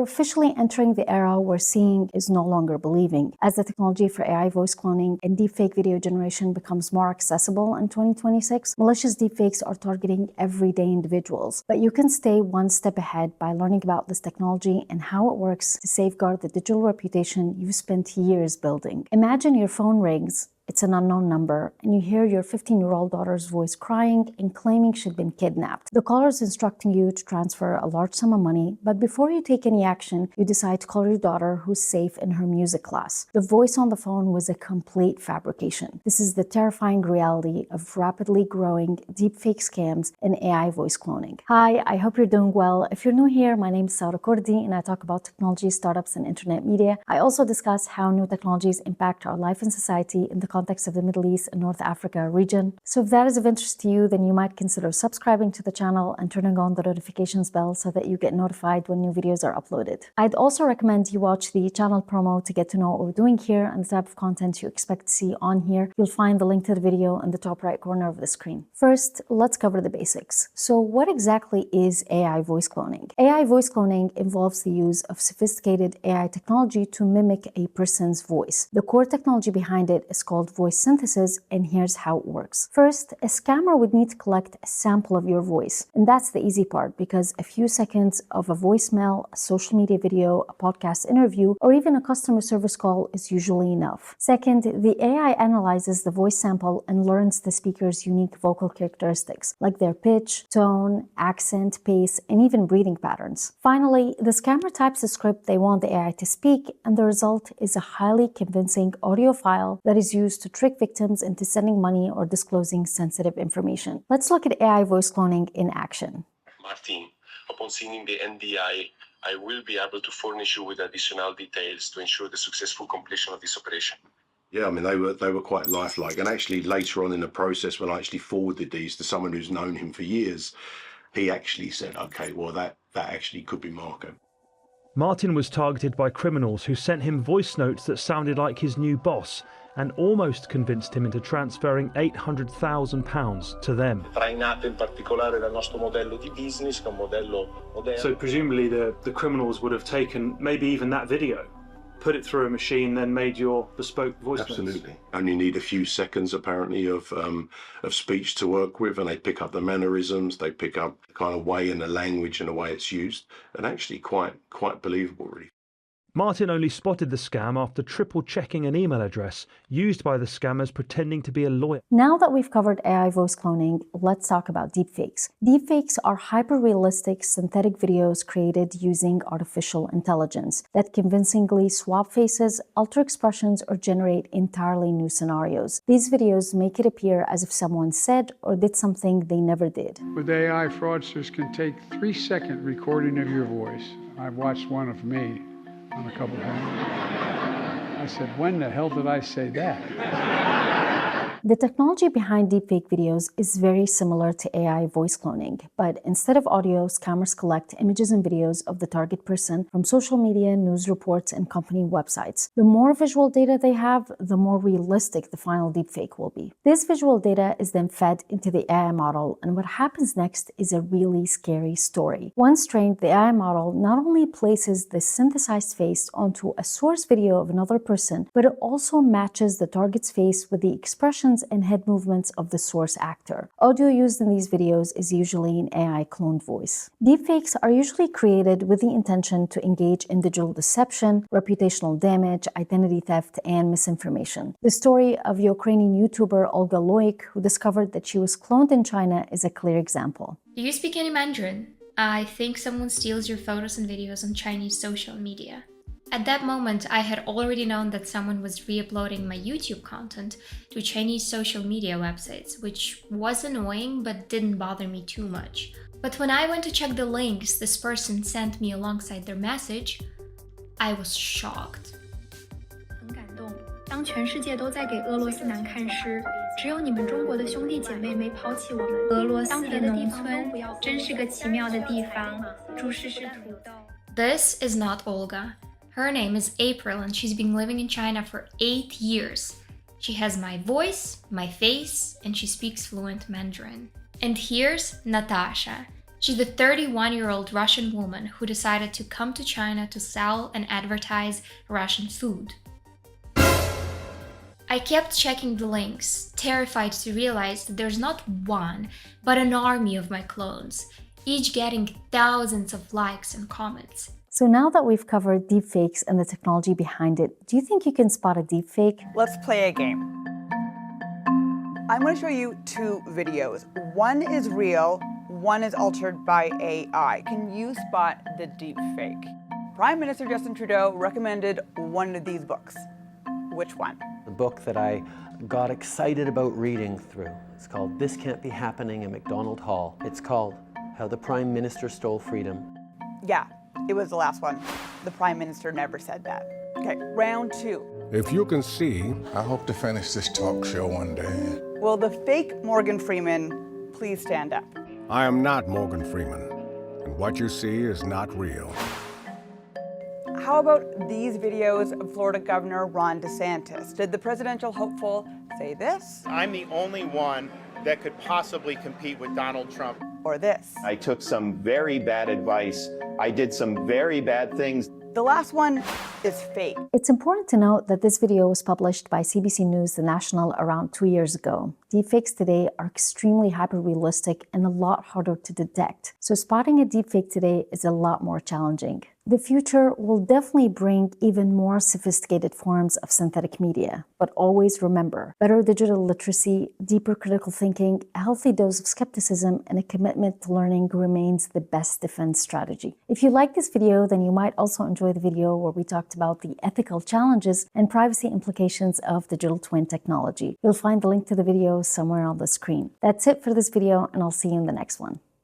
We're officially entering the era where seeing is no longer believing. As the technology for AI voice cloning and deepfake video generation becomes more accessible in 2026, malicious deepfakes are targeting everyday individuals. But you can stay one step ahead by learning about this technology and how it works to safeguard the digital reputation you've spent years building. Imagine your phone rings. It's an unknown number, and you hear your 15-year-old daughter's voice crying and claiming she'd been kidnapped. The caller is instructing you to transfer a large sum of money, but before you take any action, you decide to call your daughter who's safe in her music class. The voice on the phone was a complete fabrication. This is the terrifying reality of rapidly growing deepfake scams and AI voice cloning. Hi, I hope you're doing well. If you're new here, my name is Sara Kurdi, and I talk about technology, startups, and internet media. I also discuss how new technologies impact our life and society in the context of the Middle East and North Africa region. So if that is of interest to you, then you might consider subscribing to the channel and turning on the notifications bell so that you get notified when new videos are uploaded. I'd also recommend you watch the channel promo to get to know what we're doing here and the type of content you expect to see on here. You'll find the link to the video in the top right corner of the screen. First, let's cover the basics. So what exactly is AI voice cloning? AI voice cloning involves the use of sophisticated AI technology to mimic a person's voice. The core technology behind it is called voice synthesis, and here's how it works. First, a scammer would need to collect a sample of your voice, and that's the easy part because a few seconds of a voicemail, a social media video, a podcast interview, or even a customer service call is usually enough. Second, the AI analyzes the voice sample and learns the speaker's unique vocal characteristics, like their pitch, tone, accent, pace, and even breathing patterns. Finally, the scammer types the script they want the AI to speak, and the result is a highly convincing audio file that is used to trick victims into sending money or disclosing sensitive information. Let's look at AI voice cloning in action. Martin, upon signing the NDA, I will be able to furnish you with additional details to ensure the successful completion of this operation. Yeah, I mean, they were quite lifelike. And actually later on in the process, when I actually forwarded these to someone who's known him for years, he actually said, okay, well, that actually could be Marco. Martin was targeted by criminals who sent him voice notes that sounded like his new boss and almost convinced him into transferring £800,000 to them. Trainato in particolare dal nostro modello di business, che è un modello moderno. So presumably the criminals would have taken maybe even that video, put it through a machine, then made your bespoke voice notes. Absolutely. Only need a few seconds apparently of speech to work with, and they pick up the mannerisms, they pick up the kind of way and the language and the way it's used, and actually quite believable, really. Martin only spotted the scam after triple-checking an email address used by the scammers pretending to be a lawyer. Now that we've covered AI voice cloning, let's talk about deepfakes. Deepfakes are hyper-realistic synthetic videos created using artificial intelligence that convincingly swap faces, alter expressions, or generate entirely new scenarios. These videos make it appear as if someone said or did something they never did. With AI, fraudsters can take 3-second recording of your voice. I've watched one of me on a couple of times. I said, when the hell did I say that? The technology behind deepfake videos is very similar to AI voice cloning, but instead of audio, scammers collect images and videos of the target person from social media, news reports, and company websites. The more visual data they have, the more realistic the final deepfake will be. This visual data is then fed into the AI model, and what happens next is a really scary story. Once trained, the AI model not only places the synthesized face onto a source video of another person, but it also matches the target's face with the expression and head movements of the source actor. Audio used in these videos is usually an AI cloned voice. Deepfakes are usually created with the intention to engage in digital deception, reputational damage, identity theft, and misinformation. The story of Ukrainian YouTuber Olga Loik, who discovered that she was cloned in China, is a clear example. Do you speak any Mandarin? I think someone steals your photos and videos on Chinese social media. At that moment, I had already known that someone was re-uploading my YouTube content to Chinese social media websites, which was annoying but didn't bother me too much. But when I went to check the links this person sent me alongside their message, I was shocked. 很感动，当全世界都在给俄罗斯难看时，只有你们中国的兄弟姐妹没抛弃我们。俄罗斯的农村真是个奇妙的地方，注视是土豆。 This is not Olga. Her name is April and she's been living in China for 8 years. She has my voice, my face, and she speaks fluent Mandarin. And here's Natasha. She's the 31-year-old Russian woman who decided to come to China to sell and advertise Russian food. I kept checking the links, terrified to realize that there's not one, but an army of my clones, each getting thousands of likes and comments. So now that we've covered deepfakes and the technology behind it, do you think you can spot a deepfake? Let's play a game. I'm going to show you two videos. One is real, one is altered by AI. Can you spot the deepfake? Prime Minister Justin Trudeau recommended one of these books. Which one? The book that I got excited about reading through. It's called This Can't Be Happening in MacDonald Hall. It's called How the Prime Minister Stole Freedom. Yeah, it was the last one. The Prime Minister never said that. Okay, round two. If you can see, I hope to finish this talk show one day. Will the fake Morgan Freeman please stand up? I am not Morgan Freeman, and what you see is not real. How about these videos of Florida Governor Ron DeSantis? Did the presidential hopeful say this? I'm the only one that could possibly compete with Donald Trump. Or this? I took some very bad advice. I did some very bad things. The last one is fake. It's important to note that this video was published by CBC News The National around 2 years ago. Deepfakes today are extremely hyper-realistic and a lot harder to detect. So spotting a deepfake today is a lot more challenging. The future will definitely bring even more sophisticated forms of synthetic media. But always remember, better digital literacy, deeper critical thinking, a healthy dose of skepticism, and a commitment to learning remains the best defense strategy. If you like this video, then you might also enjoy the video where we talked about the ethical challenges and privacy implications of digital twin technology. You'll find the link to the video somewhere on the screen. That's it for this video, and I'll see you in the next one.